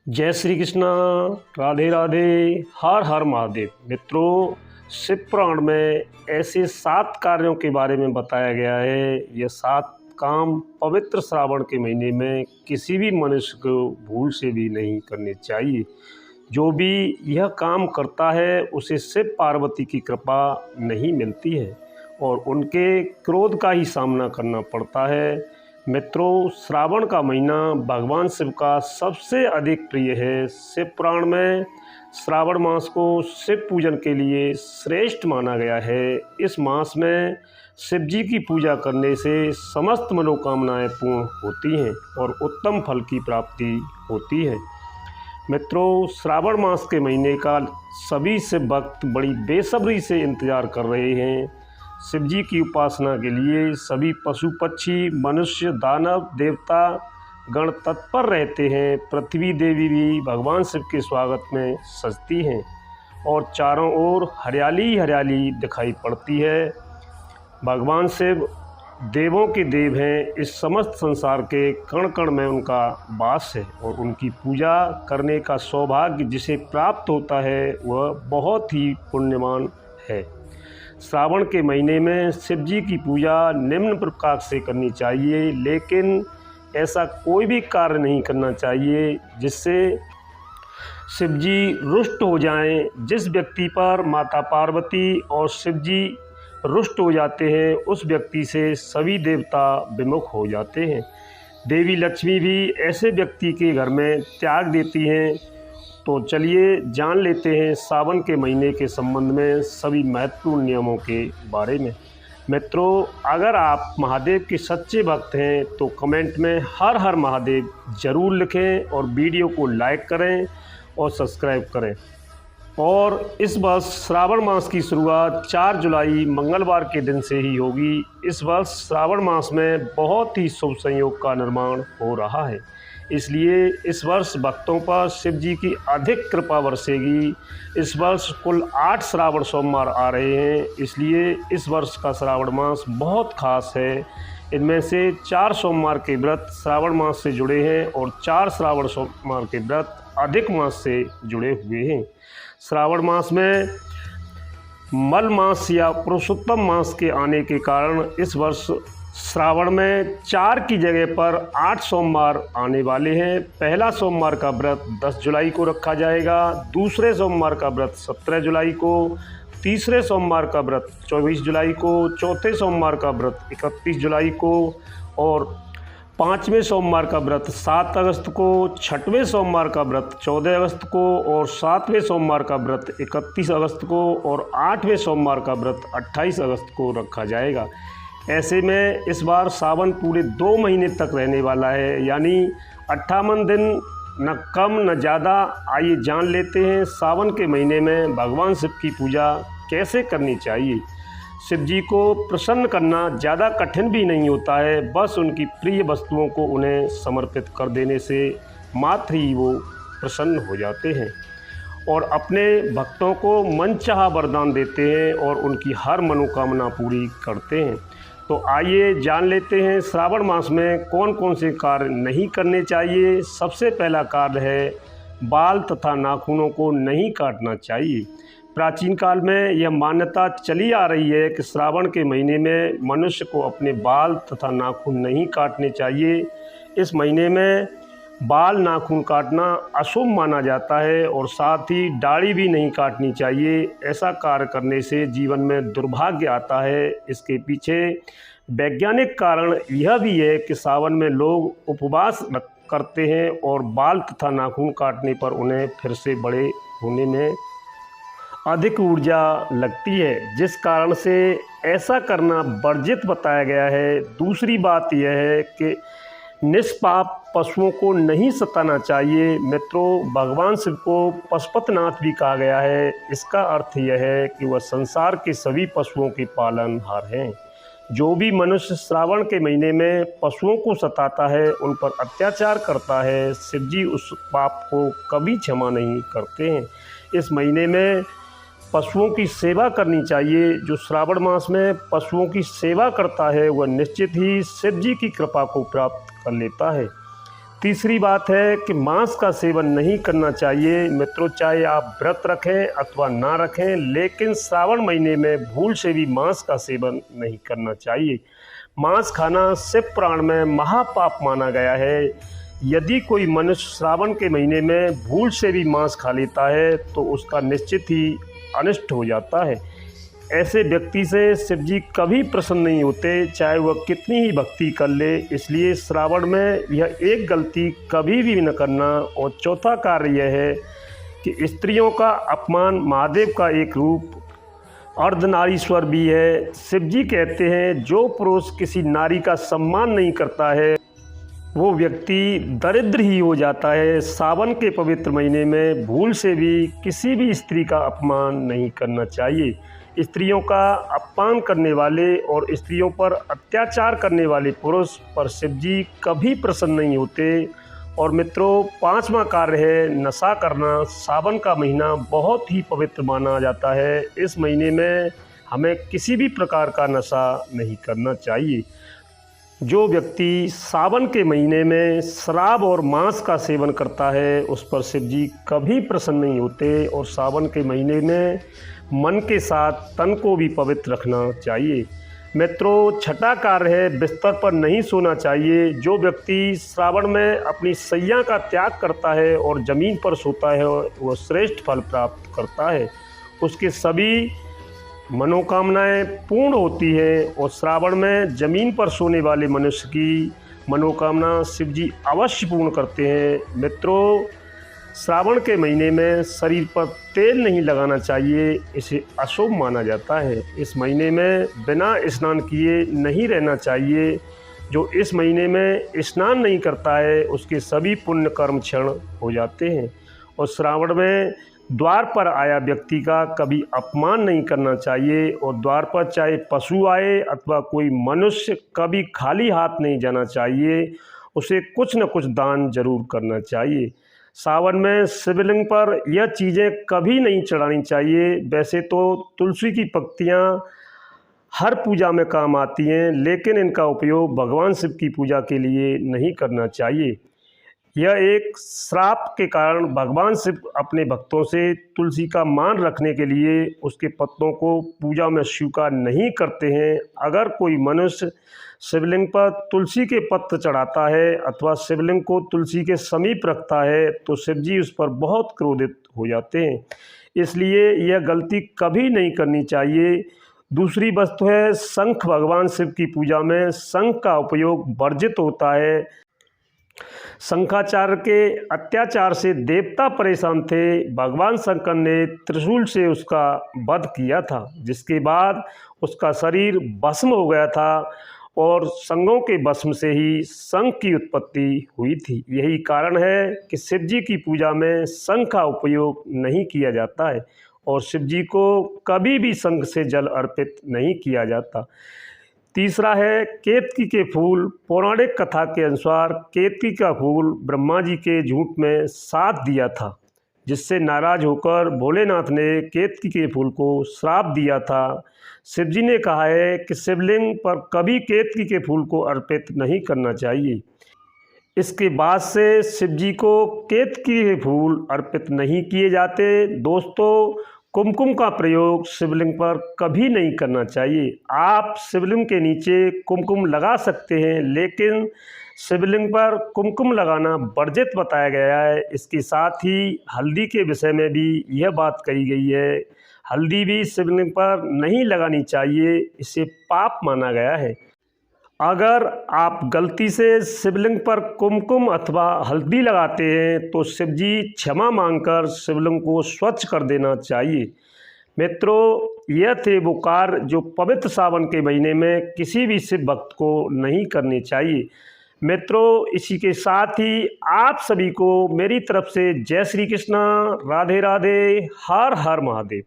जय श्री कृष्णा। राधे राधे। हर हर महादेव। मित्रों, शिव पुराण में ऐसे 7 कार्यों के बारे में बताया गया है। ये 7 काम पवित्र श्रावण के महीने में किसी भी मनुष्य को भूल से भी नहीं करने चाहिए। जो भी यह काम करता है उसे शिव पार्वती की कृपा नहीं मिलती है और उनके क्रोध का ही सामना करना पड़ता है। मित्रों, श्रावण का महीना भगवान शिव का सबसे अधिक प्रिय है। शिव पुराण में श्रावण मास को शिव पूजन के लिए श्रेष्ठ माना गया है। इस मास में शिव जी की पूजा करने से समस्त मनोकामनाएं पूर्ण होती हैं और उत्तम फल की प्राप्ति होती है। मित्रों, श्रावण मास के महीने का सभी शिव भक्त बड़ी बेसब्री से इंतजार कर रहे हैं। शिव जी की उपासना के लिए सभी पशु पक्षी, मनुष्य, दानव, देवता गण तत्पर रहते हैं। पृथ्वी देवी भी भगवान शिव के स्वागत में सजती हैं और चारों ओर हरियाली हरियाली दिखाई पड़ती है। भगवान शिव देवों के देव हैं। इस समस्त संसार के कण कण में उनका वास है और उनकी पूजा करने का सौभाग्य जिसे प्राप्त होता है वह बहुत ही पुण्यवान है। श्रावण के महीने में शिव जी की पूजा निम्न प्रकार से करनी चाहिए, लेकिन ऐसा कोई भी कार्य नहीं करना चाहिए जिससे शिव जी रुष्ट हो जाएं। जिस व्यक्ति पर माता पार्वती और शिव जी रुष्ट हो जाते हैं उस व्यक्ति से सभी देवता विमुख हो जाते हैं। देवी लक्ष्मी भी ऐसे व्यक्ति के घर में त्याग देती हैं। तो चलिए जान लेते हैं सावन के महीने के संबंध में सभी महत्वपूर्ण नियमों के बारे में। मित्रों, अगर आप महादेव के सच्चे भक्त हैं तो कमेंट में हर हर महादेव ज़रूर लिखें और वीडियो को लाइक करें और सब्सक्राइब करें। और इस वर्ष श्रावण मास की शुरुआत 4 जुलाई मंगलवार के दिन से ही होगी। इस वर्ष श्रावण मास में बहुत ही शुभ संयोग का निर्माण हो रहा है, इसलिए इस वर्ष भक्तों पर शिव जी की अधिक कृपा बरसेगी। इस वर्ष कुल 8 श्रावण सोमवार आ रहे हैं, इसलिए इस वर्ष का श्रावण मास बहुत खास है। इनमें से 4 सोमवार के व्रत श्रावण मास से जुड़े हैं और 4 श्रावण सोमवार के व्रत अधिक मास से जुड़े हुए हैं। श्रावण मास में मल मास या पुरुषोत्तम मास के आने के कारण इस वर्ष श्रावण में 4 की जगह पर 8 सोमवार आने वाले हैं। पहला सोमवार का व्रत 10 जुलाई को रखा जाएगा, दूसरे सोमवार का व्रत 17 जुलाई को, तीसरे सोमवार का व्रत 24 जुलाई को, चौथे सोमवार का व्रत 31 जुलाई को और 5वें सोमवार का व्रत 7 अगस्त को, 6वें सोमवार का व्रत 14 अगस्त को और 7वें सोमवार का व्रत 31 अगस्त को और 8वें सोमवार का व्रत 28 अगस्त को रखा जाएगा। ऐसे में इस बार सावन पूरे 2 महीने तक रहने वाला है, यानी 58 दिन, न कम न ज़्यादा। आइए जान लेते हैं सावन के महीने में भगवान शिव की पूजा कैसे करनी चाहिए। शिव जी को प्रसन्न करना ज़्यादा कठिन भी नहीं होता है, बस उनकी प्रिय वस्तुओं को उन्हें समर्पित कर देने से मात्र ही वो प्रसन्न हो जाते हैं और अपने भक्तों को मनचाहा वरदान देते हैं और उनकी हर मनोकामना पूरी करते हैं। तो आइए जान लेते हैं श्रावण मास में कौन कौन से कार्य नहीं करने चाहिए। सबसे पहला कार्य है बाल तथा नाखूनों को नहीं काटना चाहिए। प्राचीन काल में यह मान्यता चली आ रही है कि श्रावण के महीने में मनुष्य को अपने बाल तथा नाखून नहीं काटने चाहिए। इस महीने में बाल नाखून काटना अशुभ माना जाता है और साथ ही दाढ़ी भी नहीं काटनी चाहिए। ऐसा कार्य करने से जीवन में दुर्भाग्य आता है। इसके पीछे वैज्ञानिक कारण यह भी है कि सावन में लोग उपवास करते हैं और बाल तथा नाखून काटने पर उन्हें फिर से बड़े होने में अधिक ऊर्जा लगती है, जिस कारण से ऐसा करना वर्जित बताया गया है। दूसरी बात यह है कि निष्पाप पशुओं को नहीं सताना चाहिए। मित्रों, भगवान शिव को पशुपतिनाथ भी कहा गया है। इसका अर्थ यह है कि वह संसार के सभी पशुओं के पालनहार हैं। जो भी मनुष्य श्रावण के महीने में पशुओं को सताता है, उन पर अत्याचार करता है, शिव जी उस पाप को कभी क्षमा नहीं करते हैं। इस महीने में पशुओं की सेवा करनी चाहिए। जो श्रावण मास में पशुओं की सेवा करता है वह निश्चित ही शिव जी की कृपा को प्राप्त कर लेता है। तीसरी बात है कि मांस का सेवन नहीं करना चाहिए। मित्रों, चाहे आप व्रत रखें अथवा ना रखें, लेकिन श्रावण महीने में भूल से भी मांस का सेवन नहीं करना चाहिए। मांस खाना शिव पुराण में महापाप माना गया है। यदि कोई मनुष्य श्रावण के महीने में भूल से भी मांस खा लेता है तो उसका निश्चित ही अनिष्ट हो जाता है। ऐसे व्यक्ति से शिव जी कभी प्रसन्न नहीं होते, चाहे वह कितनी ही भक्ति कर ले। इसलिए श्रावण में यह एक गलती कभी भी न करना। और चौथा कार्य यह है कि स्त्रियों का अपमान महादेव का एक रूप अर्धनारीश्वर भी है। शिव जी कहते हैं, जो पुरुष किसी नारी का सम्मान नहीं करता है वो व्यक्ति दरिद्र ही हो जाता है। सावन के पवित्र महीने में भूल से भी किसी भी स्त्री का अपमान नहीं करना चाहिए। स्त्रियों का अपमान करने वाले और स्त्रियों पर अत्याचार करने वाले पुरुष पर शिव जी कभी प्रसन्न नहीं होते। और मित्रों, पांचवा कार्य है नशा करना। सावन का महीना बहुत ही पवित्र माना जाता है। इस महीने में हमें किसी भी प्रकार का नशा नहीं करना चाहिए। जो व्यक्ति सावन के महीने में शराब और मांस का सेवन करता है उस पर शिव जी कभी प्रसन्न नहीं होते। और सावन के महीने में मन के साथ तन को भी पवित्र रखना चाहिए। मित्रों, छठा कार्य है बिस्तर पर नहीं सोना चाहिए। जो व्यक्ति श्रावण में अपनी सैया का त्याग करता है और ज़मीन पर सोता है वह श्रेष्ठ फल प्राप्त करता है। उसके सभी मनोकामनाएं पूर्ण होती हैं। और श्रावण में ज़मीन पर सोने वाले मनुष्य की मनोकामना शिव जी अवश्य पूर्ण करते हैं। मित्रों, श्रावण के महीने में शरीर पर तेल नहीं लगाना चाहिए, इसे अशुभ माना जाता है। इस महीने में बिना स्नान किए नहीं रहना चाहिए। जो इस महीने में स्नान नहीं करता है उसके सभी पुण्य कर्म क्षण हो जाते हैं। और श्रावण में द्वार पर आया व्यक्ति का कभी अपमान नहीं करना चाहिए। और द्वार पर चाहे पशु आए अथवा कोई मनुष्य, कभी खाली हाथ नहीं जाना चाहिए। उसे कुछ न कुछ दान जरूर करना चाहिए। सावन में शिवलिंग पर यह चीज़ें कभी नहीं चढ़ानी चाहिए। वैसे तो तुलसी की पत्तियां हर पूजा में काम आती हैं, लेकिन इनका उपयोग भगवान शिव की पूजा के लिए नहीं करना चाहिए। यह एक श्राप के कारण भगवान शिव अपने भक्तों से तुलसी का मान रखने के लिए उसके पत्तों को पूजा में स्वीकार नहीं करते हैं। अगर कोई मनुष्य शिवलिंग पर तुलसी के पत्र चढ़ाता है अथवा शिवलिंग को तुलसी के समीप रखता है तो शिव जी उस पर बहुत क्रोधित हो जाते हैं। इसलिए यह गलती कभी नहीं करनी चाहिए। दूसरी वस्तु है शंख। भगवान शिव की पूजा में शंख का उपयोग वर्जित होता है। शंखाचार्य के अत्याचार से देवता परेशान थे। भगवान शंकर ने त्रिशूल से उसका वध किया था, जिसके बाद उसका शरीर भस्म हो गया था। और शंखों के भस्म से ही शंख की उत्पत्ति हुई थी। यही कारण है कि शिव जी की पूजा में शंख का उपयोग नहीं किया जाता है और शिव जी को कभी भी शंख से जल अर्पित नहीं किया जाता। तीसरा है केतकी के फूल। पौराणिक कथा के अनुसार केतकी का फूल ब्रह्मा जी के झूठ में साथ दिया था, जिससे नाराज होकर भोलेनाथ ने केतकी के फूल को श्राप दिया था। शिव जी ने कहा है कि शिवलिंग पर कभी केतकी के फूल को अर्पित नहीं करना चाहिए। इसके बाद से शिव जी को केतकी के फूल अर्पित नहीं किए जाते। दोस्तों, कुमकुम का प्रयोग शिवलिंग पर कभी नहीं करना चाहिए। आप शिवलिंग के नीचे कुमकुम लगा सकते हैं, लेकिन शिवलिंग पर कुमकुम लगाना वर्जित बताया गया है। इसके साथ ही हल्दी के विषय में भी यह बात कही गई है। हल्दी भी शिवलिंग पर नहीं लगानी चाहिए, इसे पाप माना गया है। अगर आप गलती से शिवलिंग पर कुमकुम अथवा हल्दी लगाते हैं तो शिव जी क्षमा मांगकर शिवलिंग को स्वच्छ कर देना चाहिए। मित्रों, यह थे वो कार्य जो पवित्र सावन के महीने में किसी भी शिव भक्त को नहीं करने चाहिए। मित्रों, इसी के साथ ही आप सभी को मेरी तरफ से जय श्री कृष्णा, राधे राधे, हर हर महादेव।